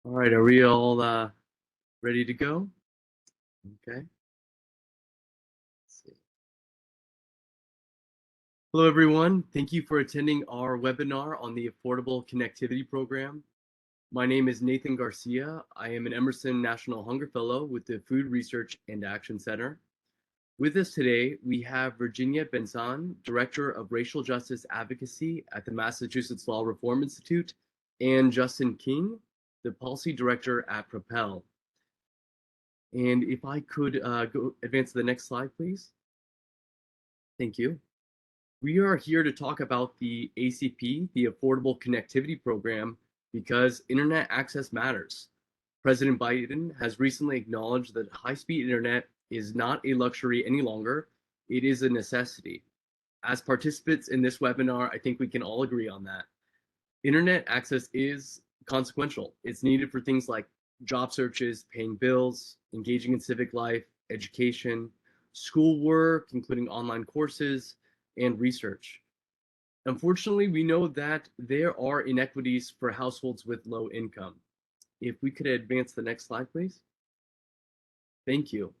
All right, are we all ready to go? Okay. Let's see. Hello, everyone. Thank you for attending our webinar on the Affordable Connectivity Program. My name is Nathan Garcia. I am an Emerson National Hunger Fellow with the Food Research and Action Center. With us today, we have Virginia Benzan, Director of Racial Justice Advocacy at the Massachusetts Law Reform Institute, and Justin King, the Policy Director at Propel. And if I could go advance to the next slide, please. Thank you. We are here to talk about the ACP, the Affordable Connectivity Program, because internet access matters. President Biden has recently acknowledged that high-speed internet is not a luxury any longer. It is a necessity. As participants in this webinar, I think we can all agree on that. Internet access is consequential. It's needed for things like job searches, paying bills, engaging in civic life, education, schoolwork, including online courses, and research. Unfortunately, we know that there are inequities for households with low income. If we could advance the next slide, please. Thank you.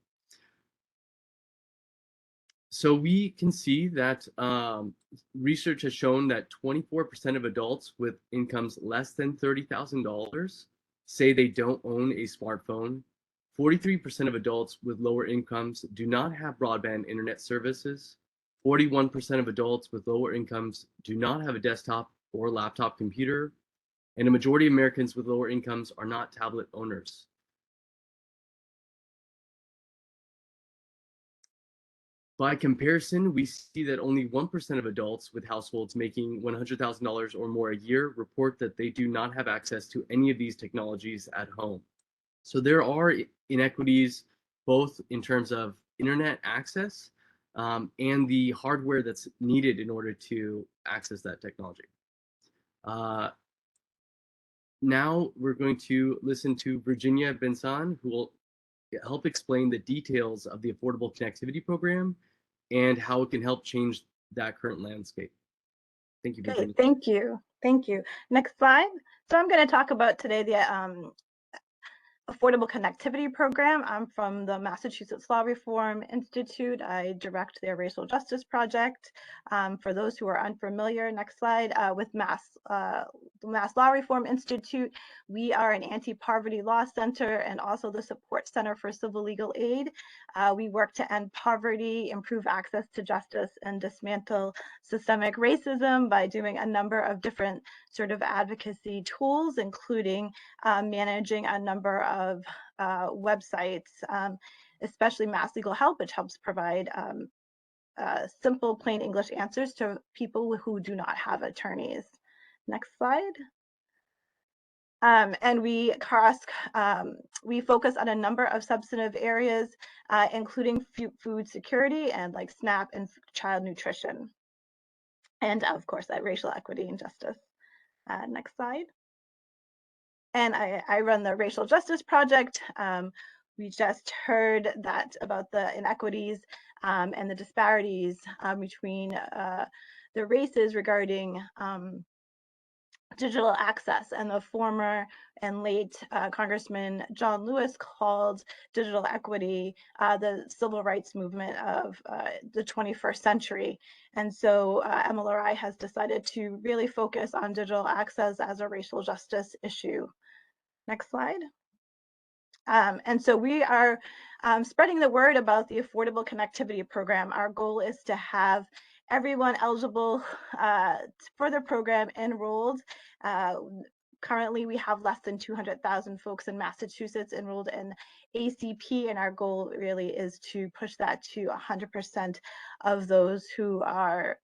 So we can see that research has shown that 24% of adults with incomes less than $30,000 say they don't own a smartphone. 43% of adults with lower incomes do not have broadband internet services. 41% of adults with lower incomes do not have a desktop or laptop computer. And a majority of Americans with lower incomes are not tablet owners. By comparison, we see that only 1% of adults with households making $100,000 or more a year report that they do not have access to any of these technologies at home. So there are inequities both in terms of internet access and the hardware that's needed in order to access that technology. Now we're going to listen to Virginia Benzan, who will help explain the details of the Affordable Connectivity Program and how it can help change that current landscape. Thank you, Virginia. Okay, thank you. Thank you. Next slide. So I'm going to talk about today the Affordable Connectivity Program. I'm from the Massachusetts Law Reform Institute. I direct their racial justice project. For those who are unfamiliar, next slide, with the Mass Law Reform Institute, we are an anti-poverty law center and also the support center for civil legal aid. We work to end poverty, improve access to justice, and dismantle systemic racism by doing a number of different sort of advocacy tools, including managing a number of websites, especially Mass Legal Help, which helps provide simple, plain English answers to people who do not have attorneys. Next slide. And we focus on a number of substantive areas, including food security and like SNAP and child nutrition. And of course, that racial equity and justice. Next slide. And I run the Racial Justice Project. We just heard that about the inequities and the disparities between the races regarding digital access, and the former and late Congressman John Lewis called digital equity the civil rights movement of the 21st century. And so MLRI has decided to really focus on digital access as a racial justice issue. Next slide. And so we are spreading the word about the Affordable Connectivity Program. Our goal is to have everyone eligible for the program enrolled. Currently, we have less than 200,000 folks in Massachusetts enrolled in ACP, and our goal really is to push that to 100% of those who are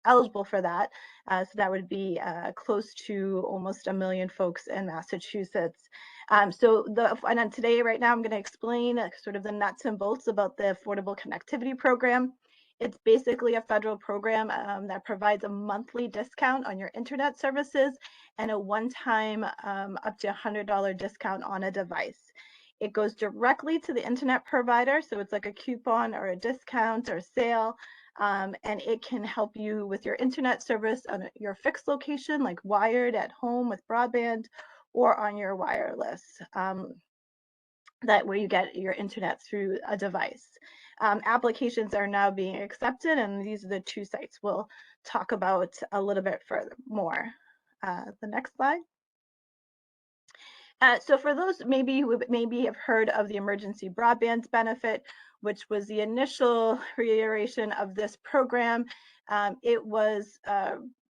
eligible for that. So that would be close to almost 1 million folks in Massachusetts. And today, right now, I'm going to explain sort of the nuts and bolts about the Affordable Connectivity Program. It's basically a federal program that provides a monthly discount on your internet services and a one-time up to $100 discount on a device. It goes directly to the internet provider, so it's like a coupon or a discount or sale, and it can help you with your internet service on your fixed location, like wired at home with broadband, or on your wireless, that where you get your internet through a device. Applications are now being accepted, and these are the two sites we'll talk about a little bit further more. The next slide. So for those maybe who maybe have heard of the emergency broadband benefit, which was the initial reiteration of this program, it was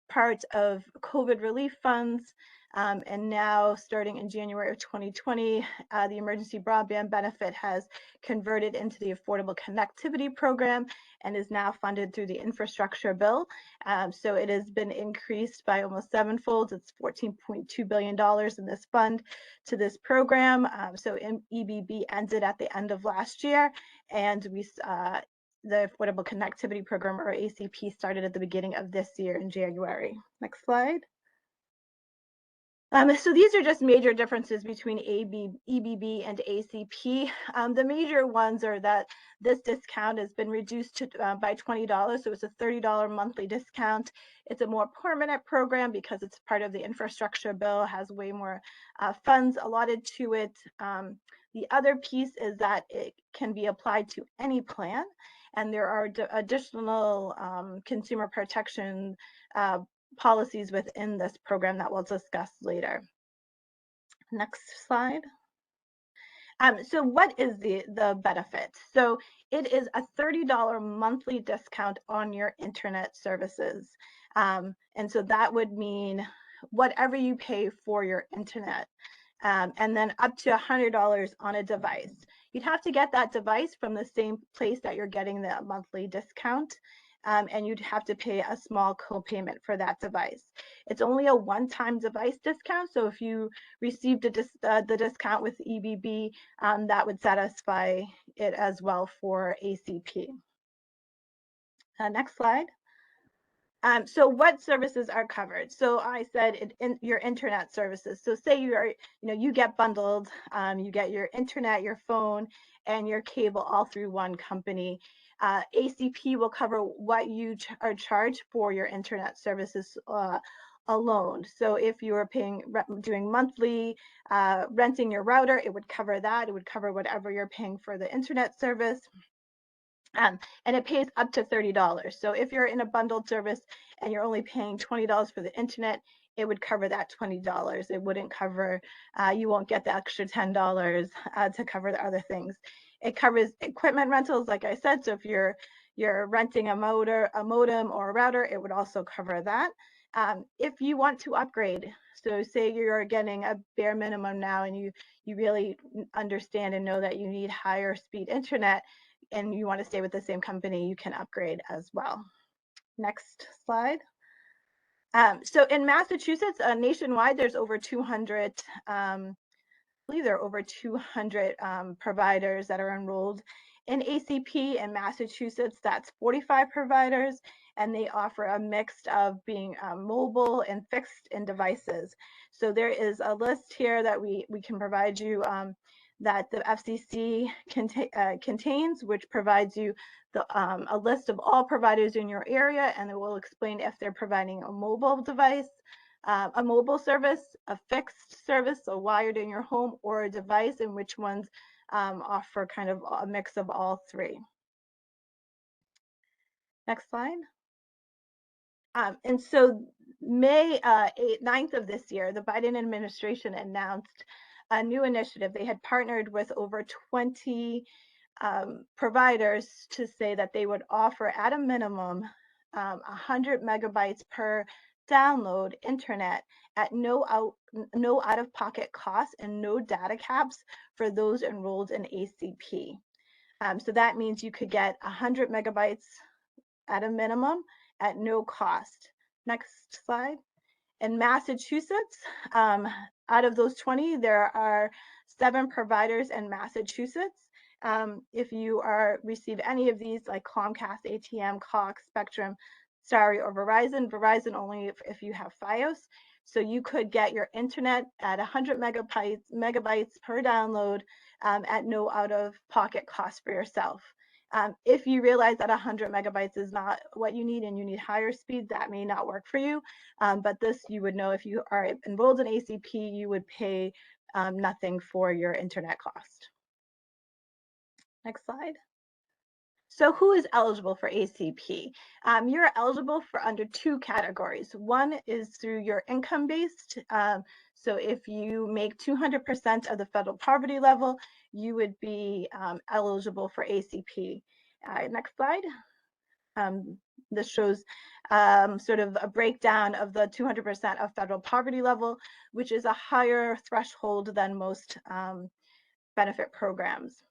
part of COVID relief funds. And now, starting in January of 2020, the emergency broadband benefit has converted into the Affordable Connectivity Program and is now funded through the infrastructure bill. So it has been increased by almost sevenfold. It's $14.2 billion in this fund to this program. So EBB ended at the end of last year, and the Affordable Connectivity Program, or ACP, started at the beginning of this year in January. Next slide. So these are just major differences between EBB and ACP. The major ones are that this discount has been reduced to, by $20, so it's a $30 monthly discount. It's a more permanent program because it's part of the infrastructure bill, has way more funds allotted to it. The other piece is that it can be applied to any plan, and there are additional consumer protection policies within this program that we'll discuss later. Next slide. So what is the benefit? So it is a $30 monthly discount on your internet services. And so that would mean whatever you pay for your internet, and then up to $100 on a device. You'd have to get that device from the same place that you're getting the monthly discount. And you'd have to pay a small co-payment for that device. It's only a one-time device discount, so if you received the discount with EBB, that would satisfy it as well for ACP. Next slide. So what services are covered? So I said your internet services. So say you get bundled, you get your internet, your phone, and your cable all through one company. ACP will cover what you are charged for your internet services alone. So if you are doing monthly, renting your router, it would cover that. It would cover whatever you're paying for the internet service. And it pays up to $30. So if you're in a bundled service and you're only paying $20 for the internet, it would cover that $20. It wouldn't cover, you won't get the extra $10 to cover the other things. It covers equipment rentals, like I said. So if you're renting a modem or a router, it would also cover that. If you want to upgrade, so say you're getting a bare minimum now and you really understand and know that you need higher speed internet and you want to stay with the same company, you can upgrade as well. Next slide. So in Massachusetts, nationwide, there's over 200, I believe there are over 200 providers that are enrolled in ACP. In Massachusetts, that's 45 providers, and they offer a mix of being mobile and fixed in devices. So there is a list here that we can provide you that the FCC contains, which provides you a list of all providers in your area, and it will explain if they're providing a mobile device, a mobile service, a fixed service, so wired in your home, or a device, and which ones offer kind of a mix of all three. Next slide. And so May 9th of this year, the Biden administration announced a new initiative. They had partnered with over 20 providers to say that they would offer at a minimum 100 megabytes per download internet at no out-of-pocket cost and no data caps for those enrolled in ACP. So that means you could get 100 megabytes at a minimum at no cost. Next slide. In Massachusetts, out of those 20, there are 7 providers in Massachusetts. If you receive any of these, like Comcast, ATM, Cox, Spectrum, Starry, or Verizon, Verizon only if you have FiOS. So you could get your internet at 100 megabytes per download at no out-of-pocket cost for yourself. If you realize that 100 megabytes is not what you need and you need higher speed, that may not work for you. But this you would know if you are enrolled in ACP, you would pay nothing for your internet cost. Next slide. So who is eligible for ACP? You're eligible for under two categories. One is through your income-based. So if you make 200% of the federal poverty level, you would be eligible for ACP. Next slide. This shows sort of a breakdown of the 200% of federal poverty level, which is a higher threshold than most benefit programs.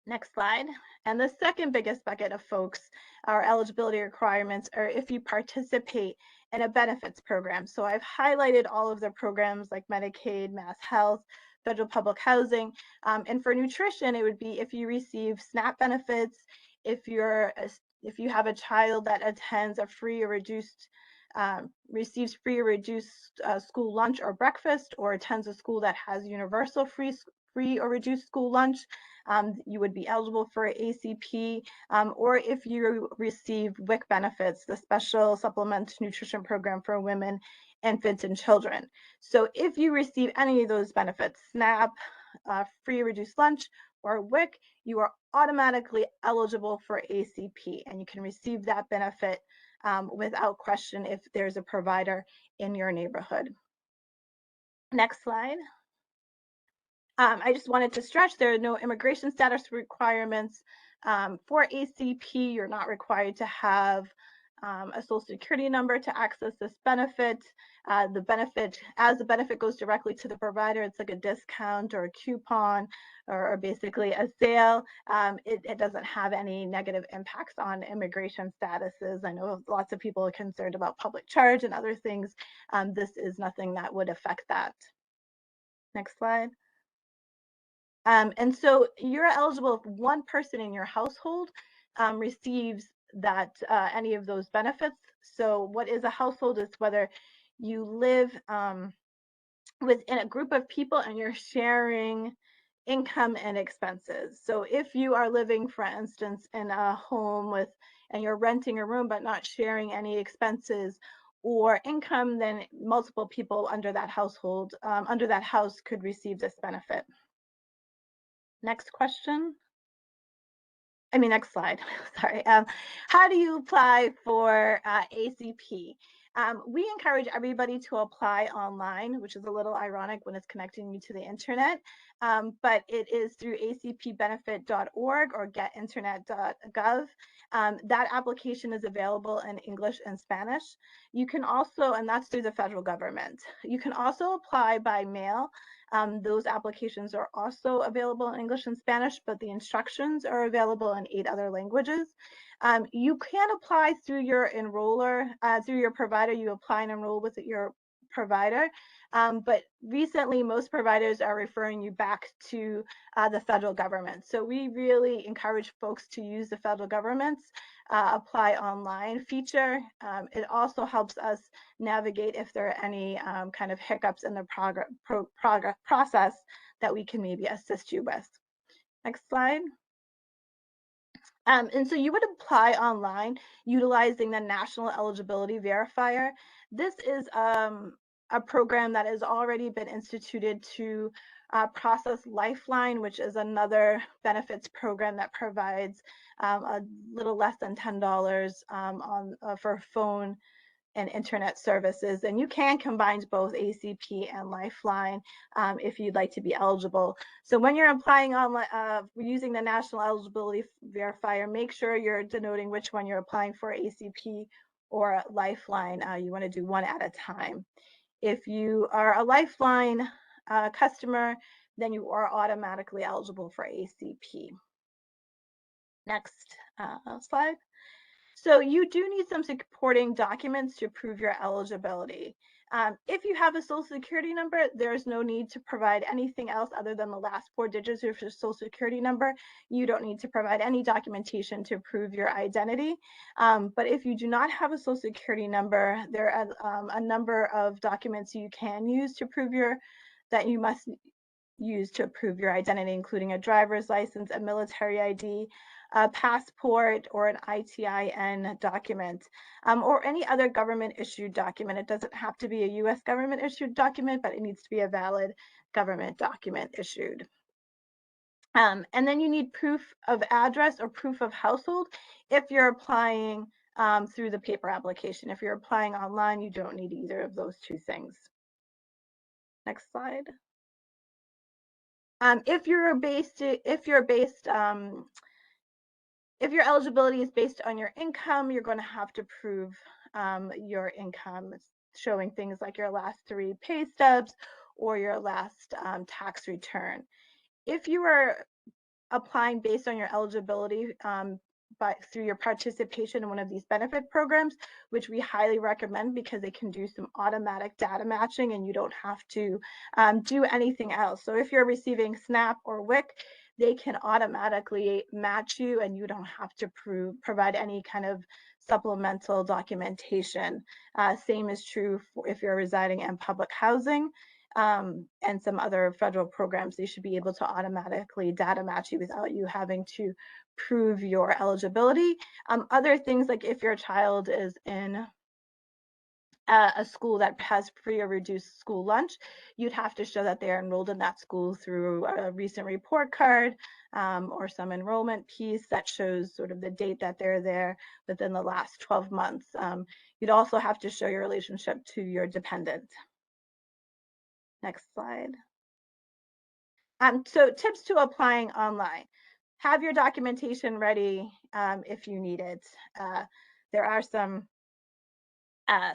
Next slide. And the second biggest bucket of folks, our eligibility requirements, are if you participate in a benefits program. So I've highlighted all of the programs like Medicaid, Mass Health, federal public housing. And for nutrition, it would be if you receive SNAP benefits, if you have a child that attends a free or reduced receives free or reduced school lunch or breakfast, or attends a school that has universal free or reduced school lunch, you would be eligible for ACP, or if you receive WIC benefits, the Special Supplement Nutrition Program for Women, Infants, and Children. So if you receive any of those benefits, SNAP, free or reduced lunch, or WIC, you are automatically eligible for ACP, and you can receive that benefit without question if there's a provider in your neighborhood. Next slide. I just wanted to stress there are no immigration status requirements for ACP. You're not required to have a social security number to access this benefit. As the benefit goes directly to the provider, it's like a discount or a coupon or basically a sale. It doesn't have any negative impacts on immigration statuses. I know lots of people are concerned about public charge and other things. This is nothing that would affect that. Next slide. And so you're eligible if one person in your household receives any of those benefits. So what is a household is whether you live within a group of people and you're sharing income and expenses. So if you are living, for instance, in a home and you're renting a room but not sharing any expenses or income, then multiple people under that household, under that house could receive this benefit. Next question. Next slide. Sorry. How do you apply for ACP? We encourage everybody to apply online, which is a little ironic when it's connecting you to the internet, but it is through acpbenefit.org or getinternet.gov. That application is available in English and Spanish. You can also, and that's through the federal government, you can also apply by mail. Those applications are also available in English and Spanish, but the instructions are available in 8 other languages. You can apply through your enroller, through your provider. You apply and enroll with your provider, but recently most providers are referring you back to the federal government. So we really encourage folks to use the federal government's apply online feature. It also helps us navigate if there are any kind of hiccups in the process that we can maybe assist you with. Next slide. And so you would apply online utilizing the National Eligibility Verifier. This is a program that has already been instituted to process Lifeline, which is another benefits program that provides a little less than $10 for phone and internet services. And you can combine both ACP and Lifeline if you'd like to be eligible. So when you're applying online using the National Eligibility Verifier, make sure you're denoting which one you're applying for, ACP or Lifeline. You want to do one at a time. If you are a Lifeline customer, then you are automatically eligible for ACP. Next slide. So you do need some supporting documents to prove your eligibility. If you have a social security number, there's no need to provide anything else other than the last 4 digits of your social security number. You don't need to provide any documentation to prove your identity. But if you do not have a social security number, there are a number of documents you can use to prove that you must use to prove your identity, including a driver's license, a military ID, a passport or an ITIN document, or any other government issued document. It doesn't have to be a US government issued document, but it needs to be a valid government document issued. And then you need proof of address or proof of household if you're applying through the paper application. If you're applying online, you don't need either of those two things. Next slide. If your eligibility is based on your income, you're going to have to prove your income, showing things like your last 3 pay stubs or your last tax return. If you are applying based on your eligibility through your participation in one of these benefit programs, which we highly recommend because they can do some automatic data matching and you don't have to do anything else. So if you're receiving SNAP or WIC, they can automatically match you and you don't have to provide any kind of supplemental documentation. Same is true if you're residing in public housing. And some other federal programs, they should be able to automatically data match you without you having to prove your eligibility. Other things, like if your child is in a school that has free or reduced school lunch, you'd have to show that they're enrolled in that school through a recent report card or some enrollment piece that shows sort of the date that they're there within the last 12 months. You'd also have to show your relationship to your dependent. Next slide. So tips to applying online. Have your documentation ready if you need it. There are some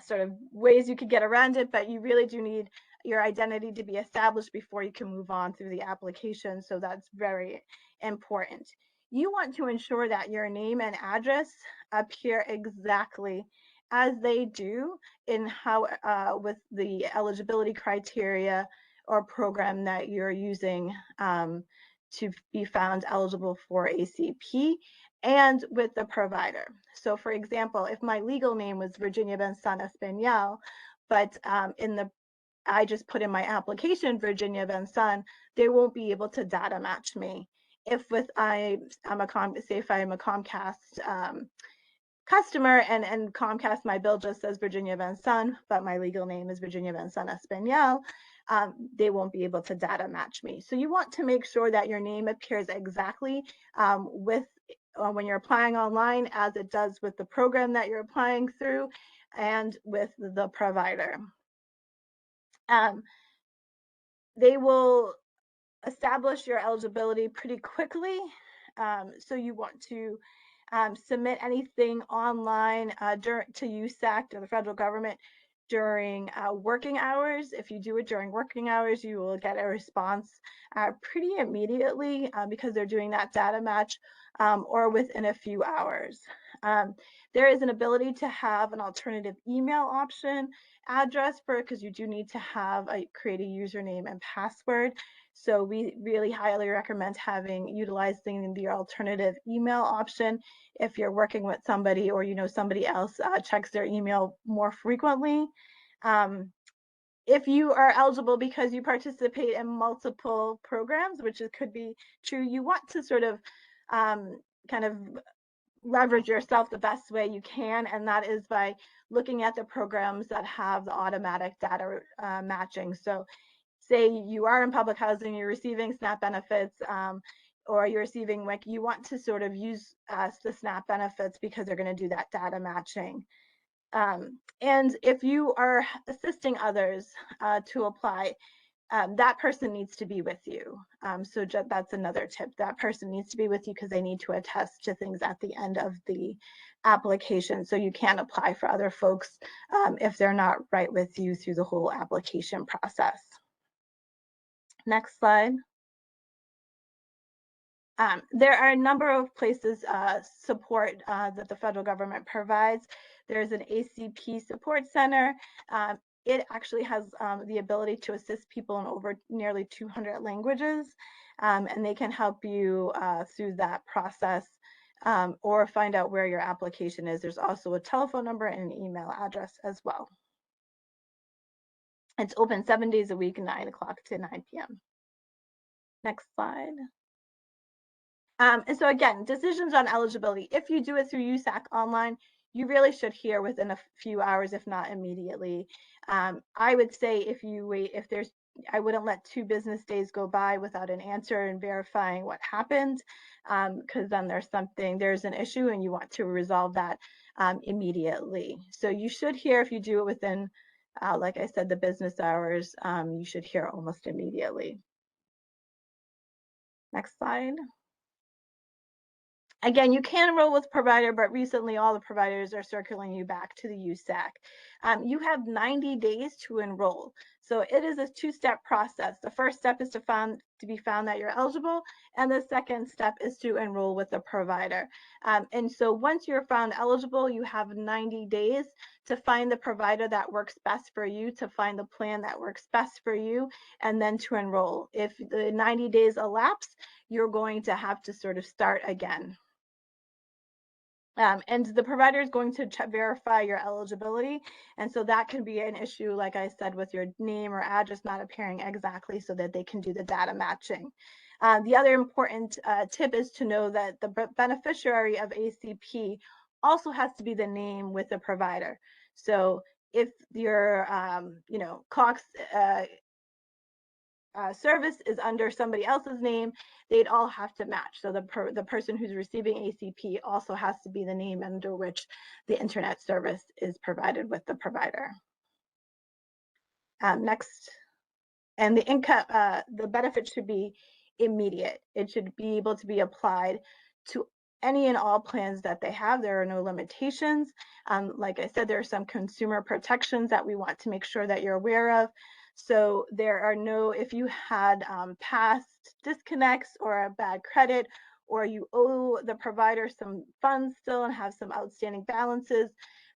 sort of ways you could get around it, but you really do need your identity to be established before you can move on through the application. So that's very important. You want to ensure that your name and address appear exactly as they do in how with the eligibility criteria or program that you're using to be found eligible for ACP, and with the provider. So for example, if my legal name was Virginia Benzon Espinal, but I just put in my application Virginia Benzon, they won't be able to data match me. If say if I'm a Comcast customer and Comcast, my bill just says Virginia Benzon, but my legal name is Virginia Benzon Espinal, they won't be able to data match me. So you want to make sure that your name appears exactly when you're applying online as it does with the program that you're applying through and with the provider. They will establish your eligibility pretty quickly. So you want to submit anything online to USAC or the federal government during working hours. If you do it during working hours, you will get a response pretty immediately because they're doing that data match or within a few hours. There is an ability to have an alternative email option address because you do need to create a username and password. So we really highly recommend utilizing the alternative email option if you're working with somebody or somebody else checks their email more frequently. If you are eligible because you participate in multiple programs, which could be true, you want to sort of kind of leverage yourself the best way you can, and that is by looking at the programs that have the automatic data matching. So say you are in public housing, you're receiving SNAP benefits, or you're receiving WIC, you want to sort of use the SNAP benefits because they're going to do that data matching. And if you are assisting others to apply, that person needs to be with you. So that's another tip. That person needs to be with you because they need to attest to things at the end of the application. So you can't apply for other folks if they're not right with you through the whole application process. Next slide. There are a number of places support that the federal government provides. There's an ACP support center. It actually has the ability to assist people in over nearly 200 languages, and they can help you through that process or find out where your application is. There's also a telephone number and an email address as well. It's open 7 days a week, 9 o'clock to 9 p.m. Next slide. And so again, decisions on eligibility. If you do it through USAC online, you really should hear within a few hours, if not immediately. I would say if you wait, I wouldn't let 2 business days go by without an answer and verifying what happened, because then there's an issue and you want to resolve that immediately. So you should hear if you do it within, like I said, the business hours, you should hear almost immediately. Next slide. Again, you can enroll with provider, but recently all the providers are circling you back to the USAC. You have 90 days to enroll. So it is a two-step process. The first step is to be found that you're eligible, and the second step is to enroll with the provider. And so once you're found eligible, you have 90 days to find the provider that works best for you, to find the plan that works best for you, and then to enroll. If the 90 days elapse, you're going to have to sort of start again. And the provider is going to verify your eligibility. And so that can be an issue, like I said, with your name or address not appearing exactly so that they can do the data matching. The other important tip is to know that the beneficiary of ACP also has to be the name with the provider. So if your, Cox service is under somebody else's name, they'd all have to match. So the person who's receiving ACP also has to be the name under which the internet service is provided with the provider. Next, and the income, the benefit should be immediate. It should be able to be applied to any and all plans that they have. There are no limitations. Like I said, there are some consumer protections that we want to make sure that you're aware of. So there are no, if you had past disconnects or a bad credit, or you owe the provider some funds still and have some outstanding balances,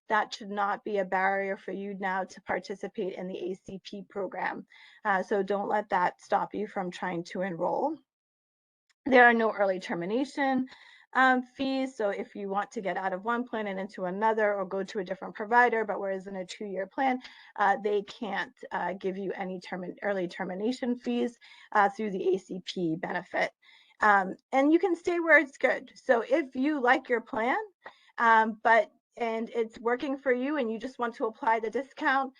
that should not be a barrier for you now to participate in the ACP program. So don't let that stop you from trying to enroll. There are no early termination fees. So if you want to get out of one plan and into another or go to a different provider, but whereas in a 2-year plan, they can't give you any early termination fees through the ACP benefit. And you can stay where it's good. So if you like your plan, and it's working for you and you just want to apply the discount,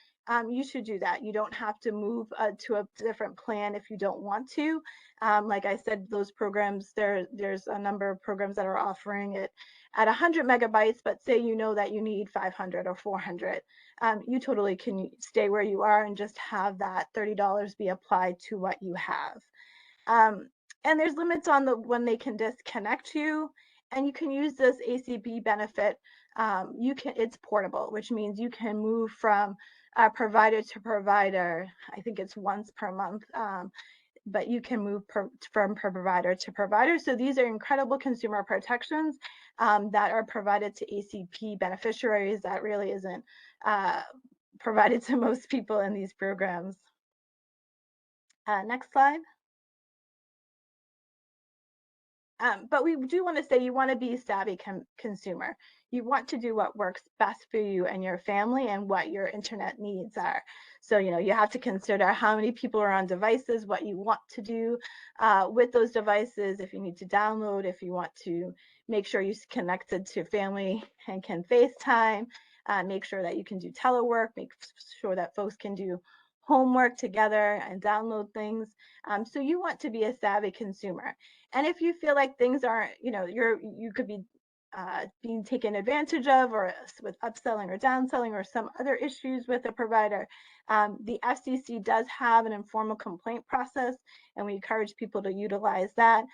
you should do that. You don't have to move to a different plan if you don't want to. Like I said, those programs, there's a number of programs that are offering it at 100 megabytes, but say you know that you need 500 or 400. You totally can stay where you are and just have that $30 be applied to what you have. And there's limits on when they can disconnect you, and you can use this ACP benefit. It's portable, which means you can move from provider to provider. I think it's once per month, but you can move from provider to provider. So these are incredible consumer protections that are provided to ACP beneficiaries that really isn't provided to most people in these programs. Next slide. But we do want to say you want to be a savvy consumer. You want to do what works best for you and your family and what your internet needs are. So, you have to consider how many people are on devices, what you want to do with those devices, if you need to download, if you want to make sure you're connected to family and can FaceTime, make sure that you can do telework, make sure that folks can do homework together and download things. So you want to be a savvy consumer. And if you feel like things aren't, you could be being taken advantage of, or with upselling or downselling or some other issues with a provider, the FCC does have an informal complaint process, and we encourage people to utilize that.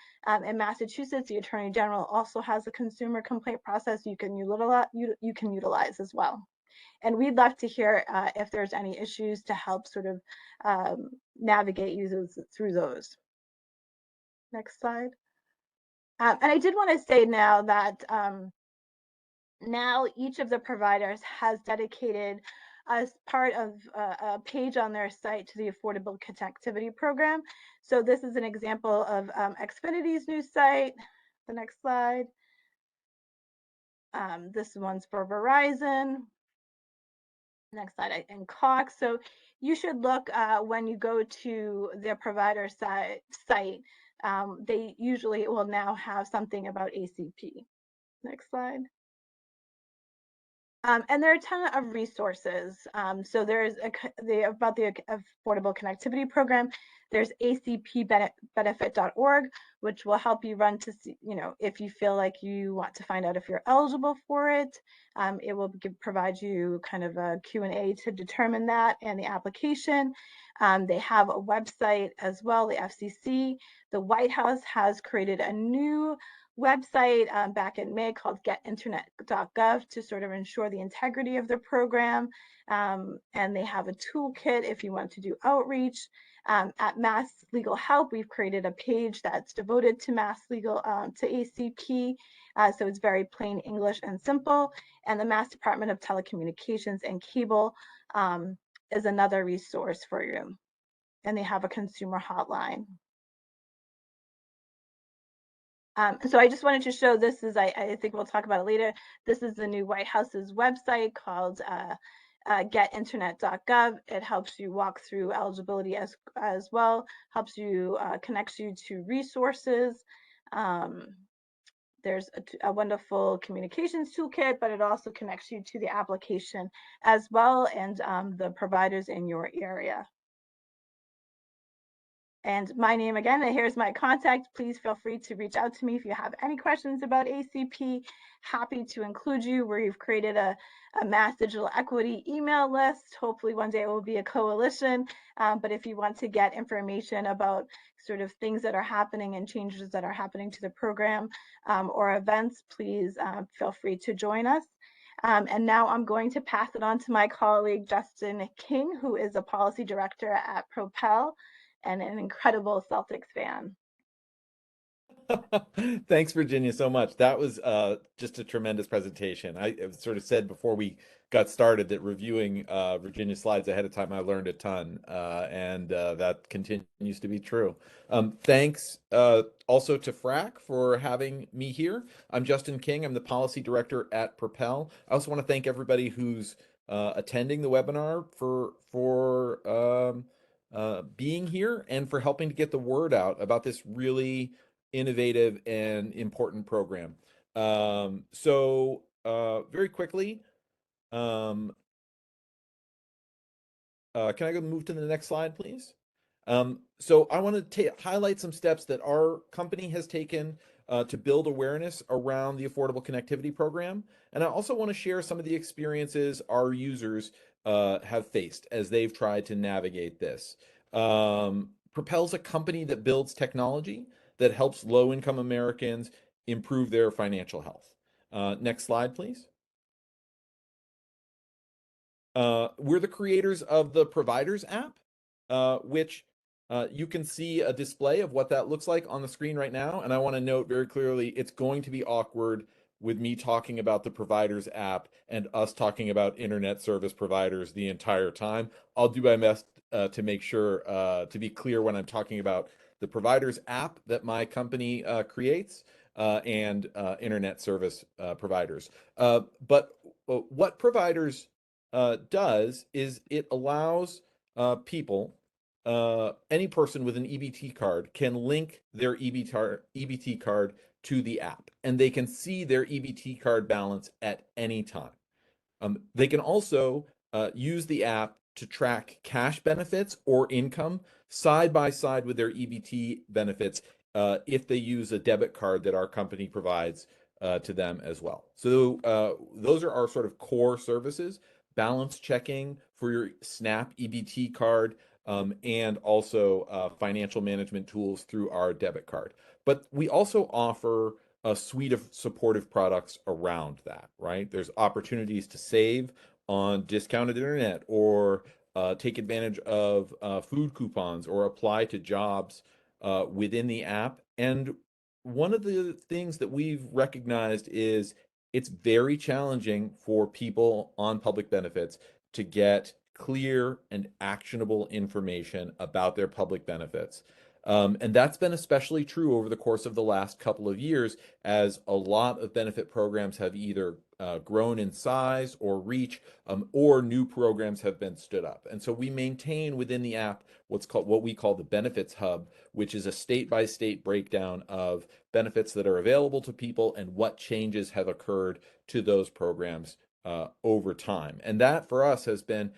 In Massachusetts, the Attorney General also has a consumer complaint process you can utilize as well. And we'd love to hear if there's any issues to help sort of navigate you through those. Next slide. And I did want to say now that now each of the providers has dedicated as part of a page on their site to the Affordable Connectivity Program. So this is an example of Xfinity's new site. The next slide. This one's for Verizon. Next slide, and Cox. So you should look when you go to their provider site they usually will now have something about ACP. Next slide. And there are a ton of resources. So there's about the Affordable Connectivity Program. There's acpbenefit.org, which will help you run to see, if you feel like you want to find out if you're eligible for it. It will provide you kind of a Q&A to determine that and the application. They have a website as well, the FCC. The White House has created a new website back in May called getinternet.gov to sort of ensure the integrity of the program. And they have a toolkit if you want to do outreach. At Mass Legal Help, we've created a page that's devoted to Mass Legal, to ACP. So it's very plain English and simple. And the Mass Department of Telecommunications and Cable is another resource for you. And they have a consumer hotline. So I just wanted to show this is, I think we'll talk about it later. This is the new White House's website called getinternet.gov. It helps you walk through eligibility as well, helps you, connects you to resources. There's a wonderful communications toolkit, but it also connects you to the application as well and the providers in your area. And my name again, and here's my contact. Please feel free to reach out to me if you have any questions about ACP. Happy to include you. We've created a mass digital equity email list. Hopefully one day it will be a coalition. But if you want to get information about sort of things that are happening and changes that are happening to the program or events, please feel free to join us. And now I'm going to pass it on to my colleague, Justin King, who is a policy director at Propel and an incredible Celtics fan. Thanks, Virginia, so much. That was just a tremendous presentation. I sort of said before we got started that reviewing Virginia's slides ahead of time, I learned a ton, and that continues to be true. Thanks also to FRAC for having me here. I'm Justin King. I'm the Policy Director at Propel. I also want to thank everybody who's attending the webinar for being here and for helping to get the word out about this really innovative and important program. Very quickly, can I go move to the next slide, please? So I want to highlight some steps that our company has taken to build awareness around the Affordable Connectivity Program. And I also want to share some of the experiences our users have faced as they've tried to navigate this. Propel's a company that builds technology that helps low-income Americans improve their financial health. Next slide, please. We're the creators of the Providers app, which you can see a display of what that looks like on the screen right now. And I want to note very clearly, it's going to be awkward with me talking about the Providers app and us talking about internet service providers the entire time. I'll do my best to make sure to be clear when I'm talking about the Providers app that my company creates and internet service providers. But what Providers does is it allows people, any person with an EBT card can link their EBT card to the app, and they can see their EBT card balance at any time. They can also use the app to track cash benefits or income side by side with their EBT benefits if they use a debit card that our company provides to them as well. So those are our sort of core services: balance checking for your SNAP EBT card, and also financial management tools through our debit card. But we also offer a suite of supportive products around that, right? There's opportunities to save on discounted internet or take advantage of food coupons or apply to jobs within the app. And one of the things that we've recognized is it's very challenging for people on public benefits to get clear and actionable information about their public benefits. And that's been especially true over the course of the last couple of years, as a lot of benefit programs have either grown in size or reach, or new programs have been stood up. And so we maintain within the app what we call the benefits hub, which is a state-by-state breakdown of benefits that are available to people and what changes have occurred to those programs over time. And that for us has been,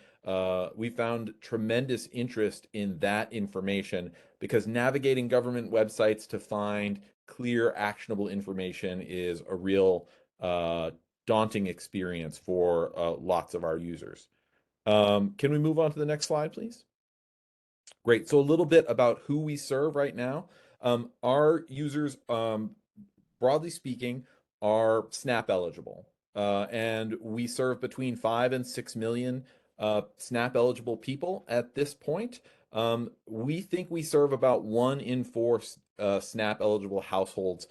we found tremendous interest in that information, because navigating government websites to find clear, actionable information is a real daunting experience for lots of our users. Can we move on to the next slide, please? Great. So a little bit about who we serve right now. Our users, broadly speaking, are SNAP eligible. And we serve between 5 and 6 million SNAP eligible people at this point. We think we serve about 1 in 4 SNAP eligible households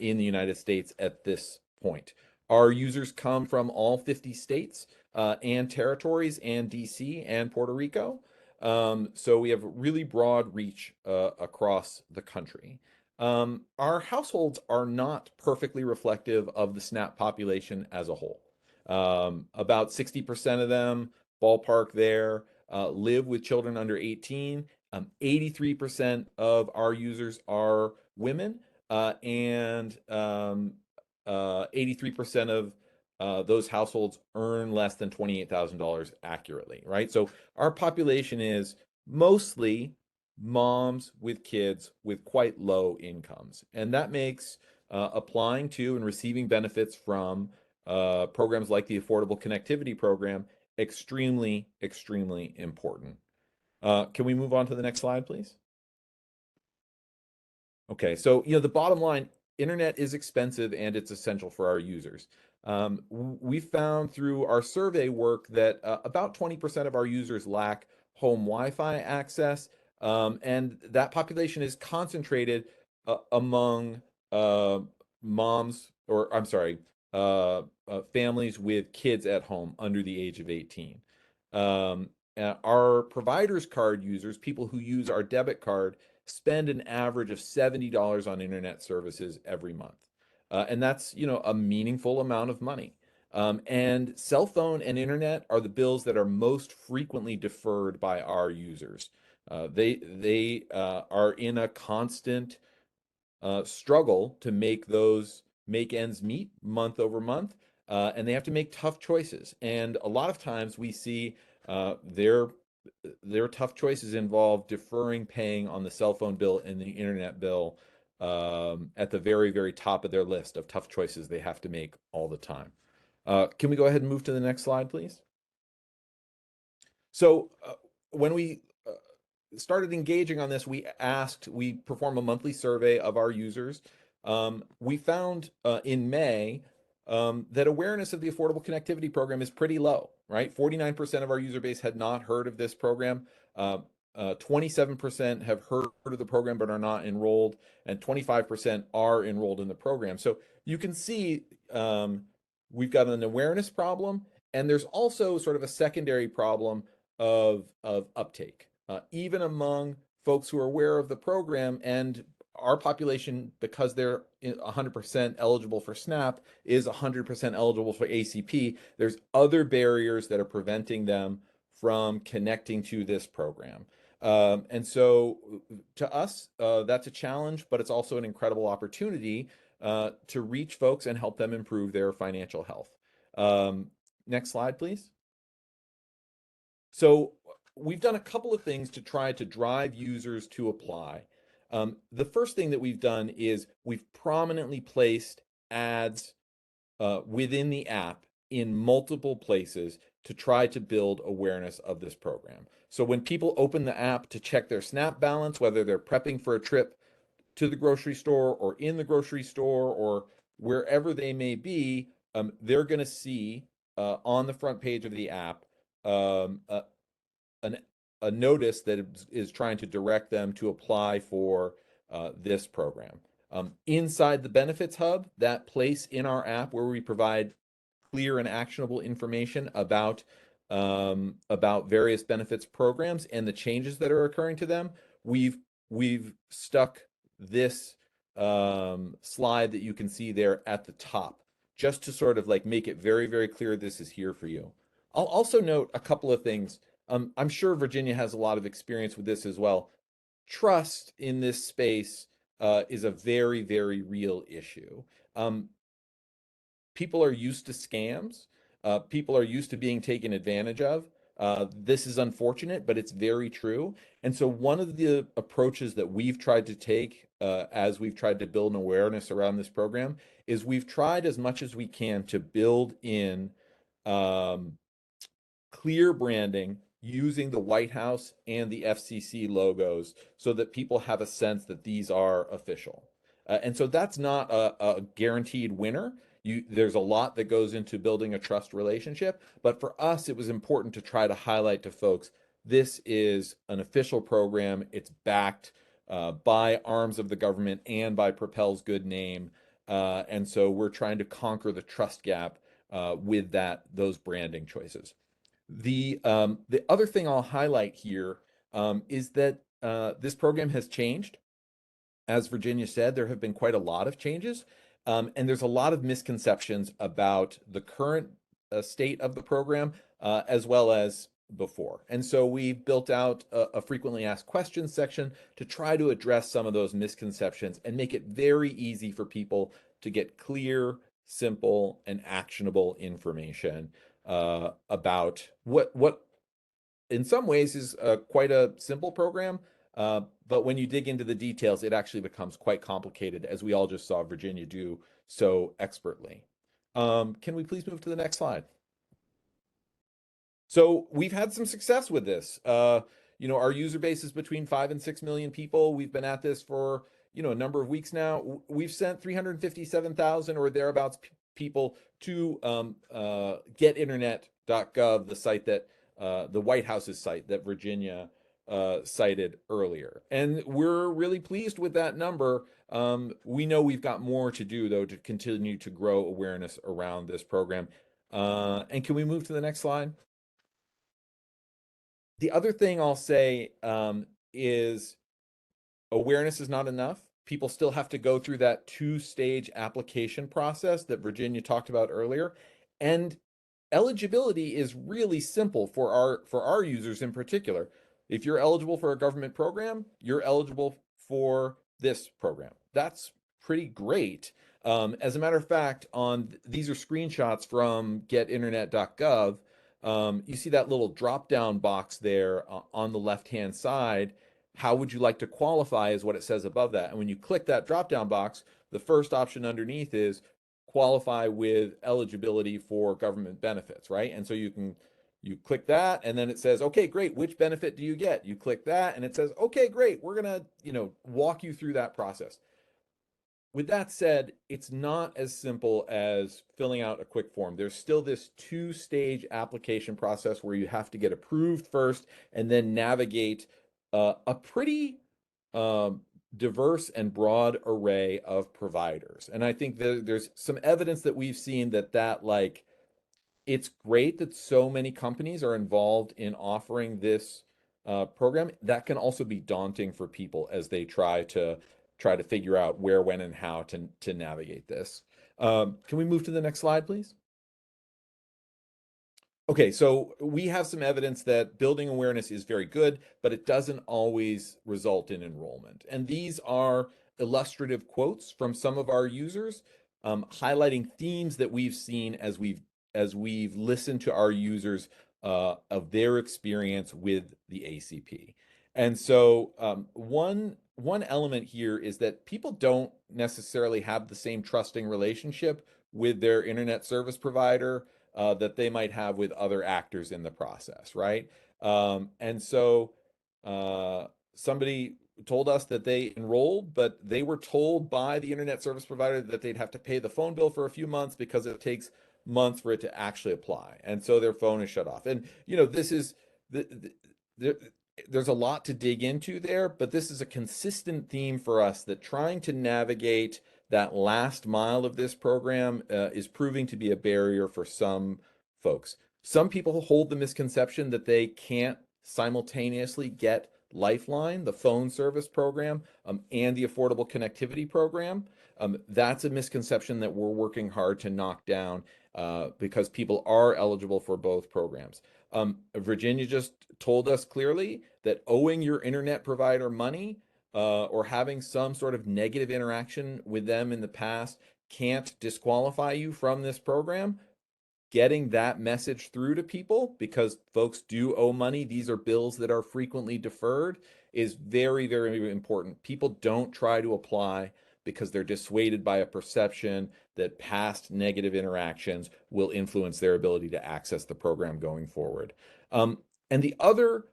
in the United States at this point. Our users come from all 50 states and territories and DC and Puerto Rico. So we have really broad reach across the country. Our households are not perfectly reflective of the SNAP population as a whole. About 60% of them, ballpark there, live with children under 18. 83% of our users are women, and 83% of those households earn less than $28,000 accurately, right? So our population is mostly moms with kids with quite low incomes. And that makes applying to and receiving benefits from programs like the Affordable Connectivity Program extremely, extremely important. Can we move on to the next slide, please? Okay, so the bottom line, internet is expensive and it's essential for our users. We found through our survey work that about 20% of our users lack home Wi-Fi access, and that population is concentrated among moms, or I'm sorry, families with kids at home under the age of 18. Our provider's card users, people who use our debit card, spend an average of $70 on internet services every month. And that's, a meaningful amount of money. And cell phone and internet are the bills that are most frequently deferred by our users. They are in a constant struggle to make ends meet month over month, and they have to make tough choices. And a lot of times we see their tough choices involve deferring paying on the cell phone bill and the internet bill at the very, very top of their list of tough choices they have to make all the time. Can we go ahead and move to the next slide, please? So when we started engaging on this, we performed a monthly survey of our users. We found in May that awareness of the Affordable Connectivity Program is pretty low, right? 49% of our user base had not heard of this program. 27% have heard of the program but are not enrolled, and 25% are enrolled in the program. So you can see we've got an awareness problem, and there's also sort of a secondary problem of uptake. Even among folks who are aware of the program, and our population, because they're 100% eligible for SNAP, is 100% eligible for ACP. There's other barriers that are preventing them from connecting to this program. And so to us, that's a challenge, but it's also an incredible opportunity to reach folks and help them improve their financial health. Next slide, please. So we've done a couple of things to try to drive users to apply. The first thing that we've done is we've prominently placed ads within the app in multiple places to try to build awareness of this program. So when people open the app to check their SNAP balance, whether they're prepping for a trip to the grocery store or in the grocery store or wherever they may be, they're going to see on the front page of the app a notice that is trying to direct them to apply for this program. Inside the Benefits Hub, that place in our app where we provide clear and actionable information about various benefits programs and the changes that are occurring to them, we've stuck this slide that you can see there at the top just to sort of like make it very, very clear this is here for you. I'll also note a couple of things. I'm sure Virginia has a lot of experience with this as well. Trust in this space is a very, very real issue. People are used to scams. People are used to being taken advantage of. This is unfortunate, but it's very true. And so, one of the approaches that we've tried to take as we've tried to build an awareness around this program is we've tried as much as we can to build in um, clear branding using the White House and the FCC logos so that people have a sense that these are official. And so that's not a guaranteed winner. There's a lot that goes into building a trust relationship, but for us, it was important to try to highlight to folks this is an official program. It's backed by arms of the government and by Propel's good name. And so we're trying to conquer the trust gap with those branding choices. The other thing I'll highlight here is that this program has changed. As Virginia said, there have been quite a lot of changes, and there's a lot of misconceptions about the current state of the program as well as before. And so we've built out a frequently asked questions section to try to address some of those misconceptions and make it very easy for people to get clear, simple, and actionable information about what in some ways is quite a simple program, but when you dig into the details, it actually becomes quite complicated, as we all just saw Virginia do so expertly. Can we please move to the next slide? So we've had some success with this. Our user base is between 5 and 6 million people. We've been at this for a number of weeks now. We've sent 357,000 or thereabouts people to getinternet.gov, the site that the White House's site that Virginia cited earlier. And we're really pleased with that number. We know we've got more to do, though, to continue to grow awareness around this program. And can we move to the next slide? The other thing I'll say is awareness is not enough. People still have to go through that two-stage application process that Virginia talked about earlier. And eligibility is really simple for our users in particular. If you're eligible for a government program, you're eligible for this program. That's pretty great. As a matter of fact, these are screenshots from getinternet.gov. You see that little drop-down box there on the left-hand side. How would you like to qualify is what it says above that. And when you click that drop-down box, the first option underneath is qualify with eligibility for government benefits, right? And so you click that, and then it says, okay, great, which benefit do you get? You click that, and it says, okay, great, we're gonna, walk you through that process. With that said, it's not as simple as filling out a quick form. There's still this two-stage application process where you have to get approved first and then navigate a pretty diverse and broad array of providers. And I think there's some evidence that we've seen that like it's great that so many companies are involved in offering this program. That can also be daunting for people as they try to figure out where, when, and how to navigate this. Can we move to the next slide, please? Okay, so we have some evidence that building awareness is very good, but it doesn't always result in enrollment. And these are illustrative quotes from some of our users, highlighting themes that we've seen as we've listened to our users of their experience with the ACP. And so one element here is that people don't necessarily have the same trusting relationship with their internet service provider that they might have with other actors in the process, right? And so somebody told us that they enrolled, but they were told by the internet service provider that they'd have to pay the phone bill for a few months because it takes months for it to actually apply. And so their phone is shut off. And, this is, there's a lot to dig into there, but this is a consistent theme for us that trying to navigate that last mile of this program is proving to be a barrier for some folks. Some people hold the misconception that they can't simultaneously get Lifeline, the phone service program, and the Affordable Connectivity Program. That's a misconception that we're working hard to knock down because people are eligible for both programs. Virginia just told us clearly that owing your internet provider money or having some sort of negative interaction with them in the past can't disqualify you from this program. Getting that message through to people, because folks do owe money, these are bills that are frequently deferred, is very, very important. People don't try to apply because they're dissuaded by a perception that past negative interactions will influence their ability to access the program going forward. And the other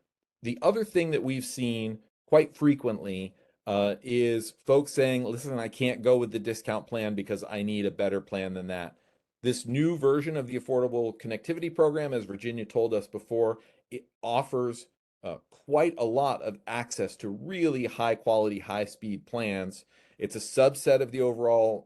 thing that we've seen quite frequently is folks saying, listen, I can't go with the discount plan because I need a better plan than that. This new version of the Affordable Connectivity Program, as Virginia told us before, it offers quite a lot of access to really high quality, high speed plans. It's a subset of the overall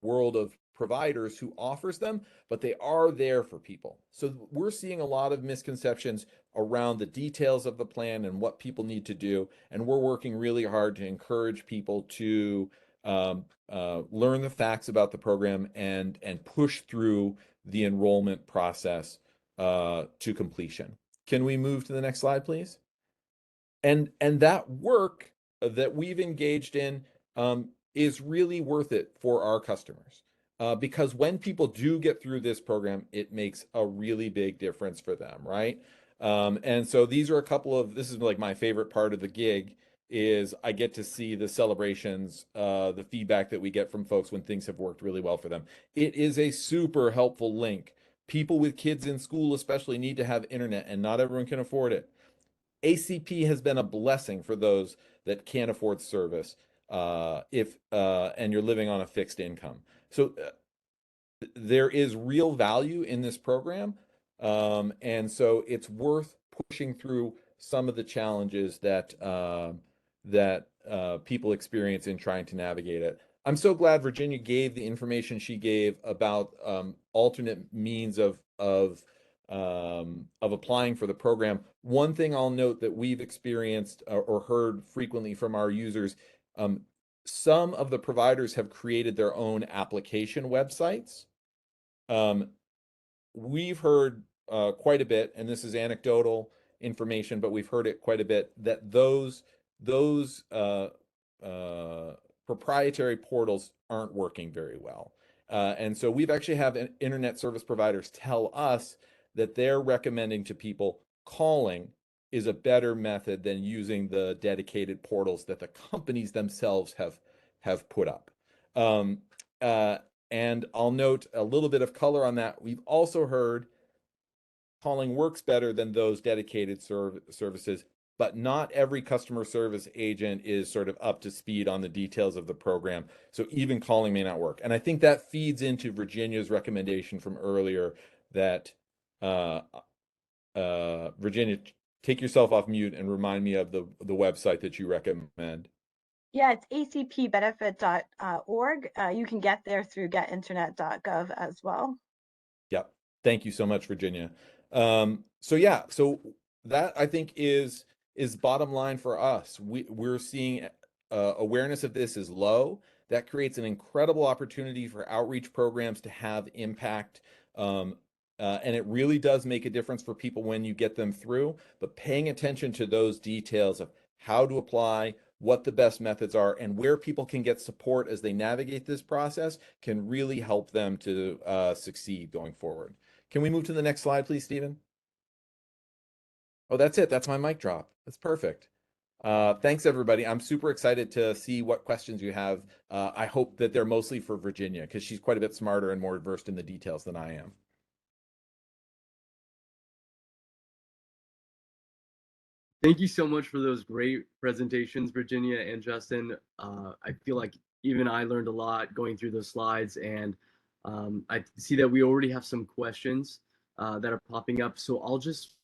world of providers who offers them, but they are there for people. So we're seeing a lot of misconceptions around the details of the plan and what people need to do. And we're working really hard to encourage people to learn the facts about the program and push through the enrollment process to completion. Can we move to the next slide, please? And that work that we've engaged in is really worth it for our customers. Because when people do get through this program, it makes a really big difference for them, right? And so these are a couple of, this is like my favorite part of the gig, is I get to see the celebrations, the feedback that we get from folks when things have worked really well for them. It is a super helpful link. People with kids in school especially need to have internet, and not everyone can afford it. ACP has been a blessing for those that can't afford service if and you're living on a fixed income. So there is real value in this program, and so it's worth pushing through some of the challenges that people experience in trying to navigate it. I'm so glad Virginia gave the information she gave about alternate means of applying for the program. One thing I'll note that we've experienced or heard frequently from our users, some of the providers have created their own application websites. We've heard quite a bit, and this is anecdotal information, but we've heard it quite a bit, that those proprietary portals aren't working very well. And so we've actually have internet service providers tell us that they're recommending to people calling is a better method than using the dedicated portals that the companies themselves have put up. And I'll note a little bit of color on that. We've also heard calling works better than those dedicated services, but not every customer service agent is sort of up to speed on the details of the program. So even calling may not work. And I think that feeds into Virginia's recommendation from earlier that Virginia, take yourself off mute and remind me of the website that you recommend. Yeah, it's acpbenefit.org. You can get there through getinternet.gov as well. Yep. Thank you so much, Virginia. So yeah, so that I think is bottom line for us. We're seeing awareness of this is low. That creates an incredible opportunity for outreach programs to have impact. And it really does make a difference for people when you get them through, but paying attention to those details of how to apply, what the best methods are, and where people can get support as they navigate this process can really help them to succeed going forward. Can we move to the next slide, please, Stephen? Oh, that's it. That's my mic drop. That's perfect. Thanks, everybody. I'm super excited to see what questions you have. I hope that they're mostly for Virginia because she's quite a bit smarter and more versed in the details than I am. Thank you so much for those great presentations, Virginia and Justin. I feel like even I learned a lot going through those slides, and I see that we already have some questions that are popping up. So I'll just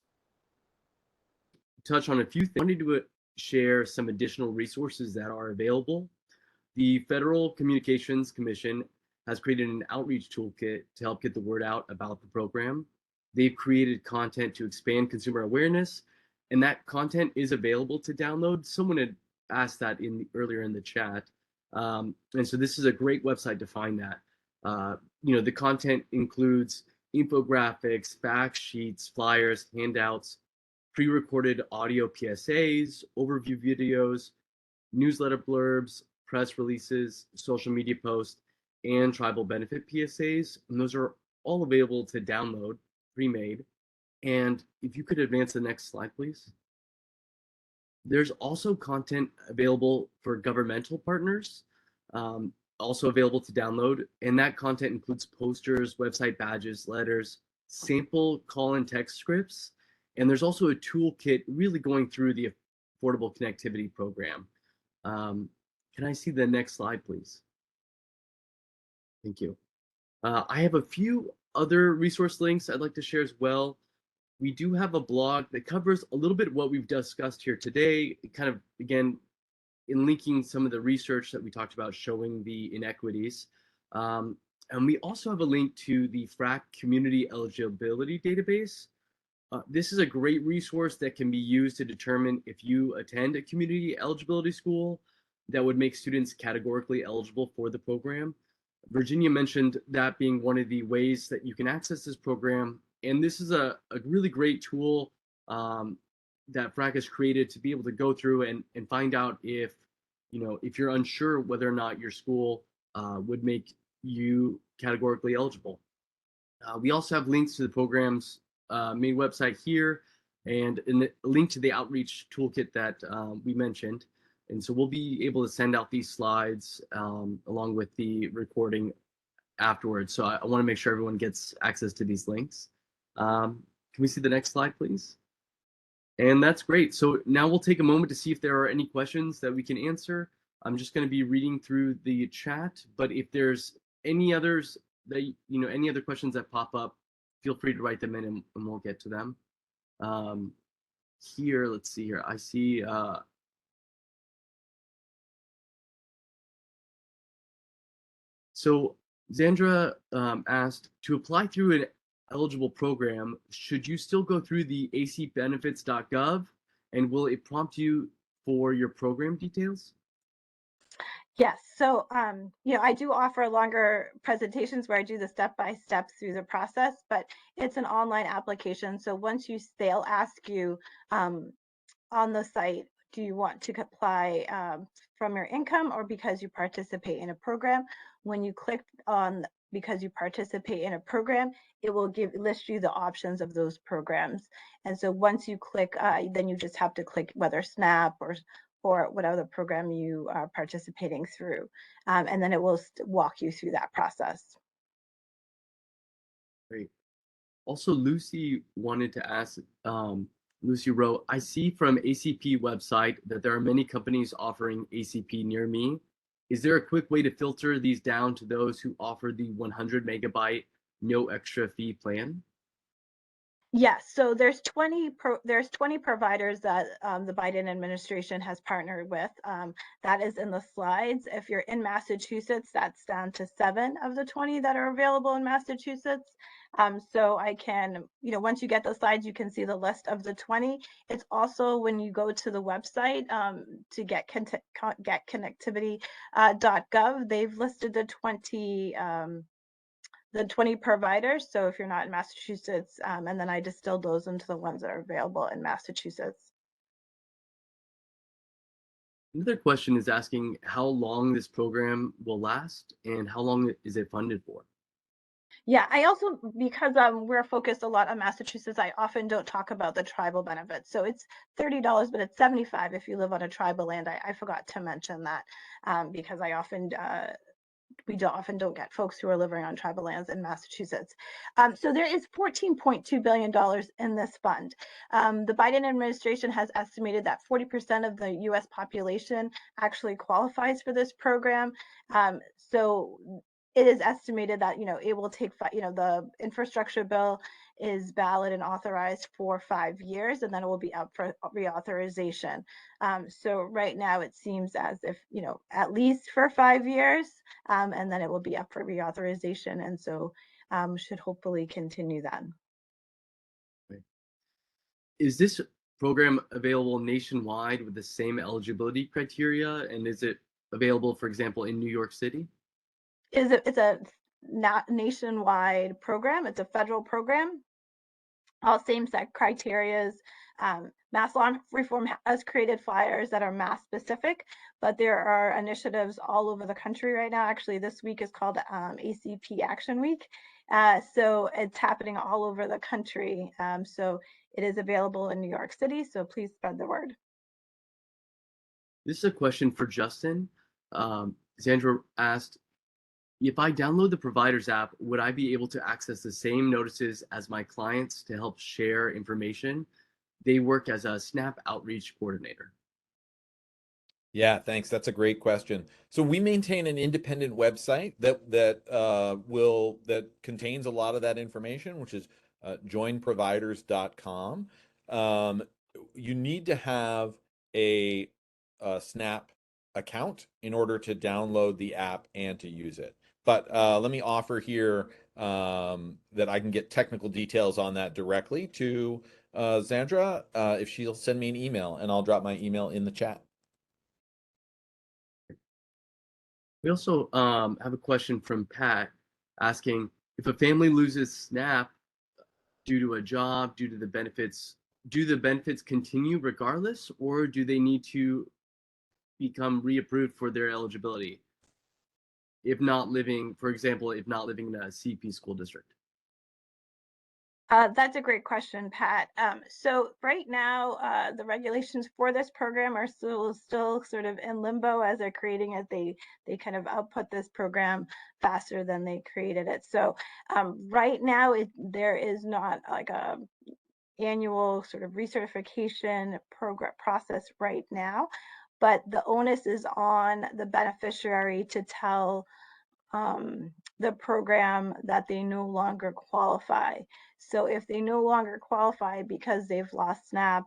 touch on a few things. I wanted to share some additional resources that are available. The Federal Communications Commission has created an outreach toolkit to help get the word out about the program. They've created content to expand consumer awareness, and that content is available to download. Someone had asked that earlier in the chat. And so this is a great website to find that. The content includes infographics, fact sheets, flyers, handouts, pre-recorded audio PSAs, overview videos, newsletter blurbs, press releases, social media posts, and tribal benefit PSAs. And those are all available to download, pre-made. And if you could advance the next slide, please. There's also content available for governmental partners, also available to download. And that content includes posters, website badges, letters, sample call and text scripts. And there's also a toolkit really going through the Affordable Connectivity Program. Can I see the next slide, please? Thank you. I have a few other resource links I'd like to share as well. We do have a blog that covers a little bit what we've discussed here today, kind of, again, in linking some of the research that we talked about showing the inequities. And we also have a link to the FRAC Community Eligibility Database. This is a great resource that can be used to determine if you attend a community eligibility school that would make students categorically eligible for the program. Virginia mentioned that being one of the ways that you can access this program. And this is a really great tool that FRAC has created to be able to go through and find out if you're unsure whether or not your school would make you categorically eligible. We also have links to the program's main website here and a link to the outreach toolkit that we mentioned. And so we'll be able to send out these slides along with the recording afterwards. So I want to make sure everyone gets access to these links. Can we see the next slide, please? And that's great. So now we'll take a moment to see if there are any questions that we can answer. I'm just going to be reading through the chat, but if there's any others that, any other questions that pop up, feel free to write them in and we'll get to them. Here, let's see here. I see so Zandra asked, to apply through an eligible program, should you still go through the acbenefits.gov, and will it prompt you for your program details? Yes, so I do offer longer presentations where I do the step-by-step through the process, but it's an online application. So once they'll ask you on the site, do you want to apply from your income or because you participate in a program? When you click on because you participate in a program, it will list you the options of those programs. And so once you click, then you just have to click whether SNAP or whatever program you are participating through. And then it will walk you through that process. Great. Also, Lucy wanted to ask, Lucy wrote, I see from ACP website that there are many companies offering ACP near me. Is there a quick way to filter these down to those who offer the 100 megabyte, no extra fee plan? Yes, so there's 20 providers that the Biden administration has partnered with. That is in the slides. If you're in Massachusetts, that's down to 7 of the 20 that are available in Massachusetts. So I can, once you get the slides, you can see the list of the 20. It's also when you go to the website to get connectivity.gov, they've listed the 20 providers. So if you're not in Massachusetts, and then I distilled those into the ones that are available in Massachusetts. Another question is asking how long this program will last and how long is it funded for? Yeah, I also, because we're focused a lot on Massachusetts, I often don't talk about the tribal benefits. So it's $30, but it's $75 if you live on a tribal land. I forgot to mention that because I often we often don't get folks who are living on tribal lands in Massachusetts. So there is $14.2 billion in this fund. The Biden administration has estimated that 40% of the US population actually qualifies for this program. So it is estimated that, it will take, the infrastructure bill is valid and authorized for 5 years, and then it will be up for reauthorization. So right now it seems as if, at least for 5 years, and then it will be up for reauthorization. And so should hopefully continue then. Is this program available nationwide with the same eligibility criteria? And is it available, for example, in New York City? It's a nationwide program. It's a federal program. All same-sex criterias. Mass law reform has created flyers that are mass specific, but there are initiatives all over the country right now. Actually, this week is called ACP Action Week. So it's happening all over the country. So it is available in New York City, so please spread the word. This is a question for Justin. Sandra asked, if I download the provider's app, would I be able to access the same notices as my clients to help share information? They work as a SNAP outreach coordinator. Yeah, thanks. That's a great question. So we maintain an independent website that contains a lot of that information, which is joinproviders.com. You need to have a SNAP account in order to download the app and to use it. But let me offer here that I can get technical details on that directly to Sandra if she'll send me an email, and I'll drop my email in the chat. We also have a question from Pat asking, if a family loses SNAP due to a job, due to the benefits, do the benefits continue regardless, or do they need to become reapproved for their eligibility? If not living, for example, if not living in a CP school district? That's a great question, Pat. So right now, the regulations for this program are still sort of in limbo as they're creating it. They kind of output this program faster than they created it. So right now, there is not like a annual sort of recertification program process right now, but the onus is on the beneficiary to tell the program that they no longer qualify. So if they no longer qualify because they've lost SNAP,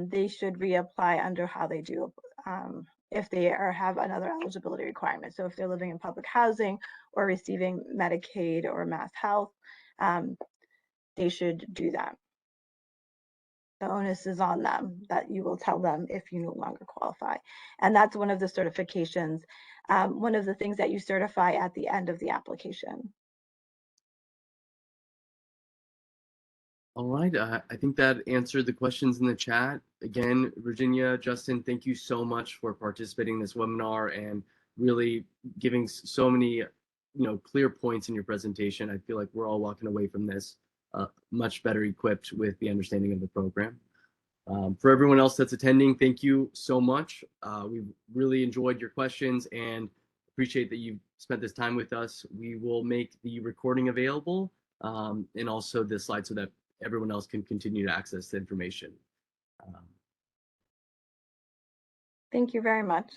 they should reapply under how they do if they have another eligibility requirement. So if they're living in public housing or receiving Medicaid or Mass Health, they should do that. The onus is on them that you will tell them if you no longer qualify. And that's one of the certifications, one of the things that you certify at the end of the application. All right, I think that answered the questions in the chat. Again, Virginia, Justin, thank you so much for participating in this webinar and really giving so many clear points in your presentation. I feel like we're all walking away from this much better equipped with the understanding of the program. For everyone else that's attending, thank you so much. We really enjoyed your questions and appreciate that you spent this time with us. We will make the recording available and also the slide so that everyone else can continue to access the information. Thank you very much.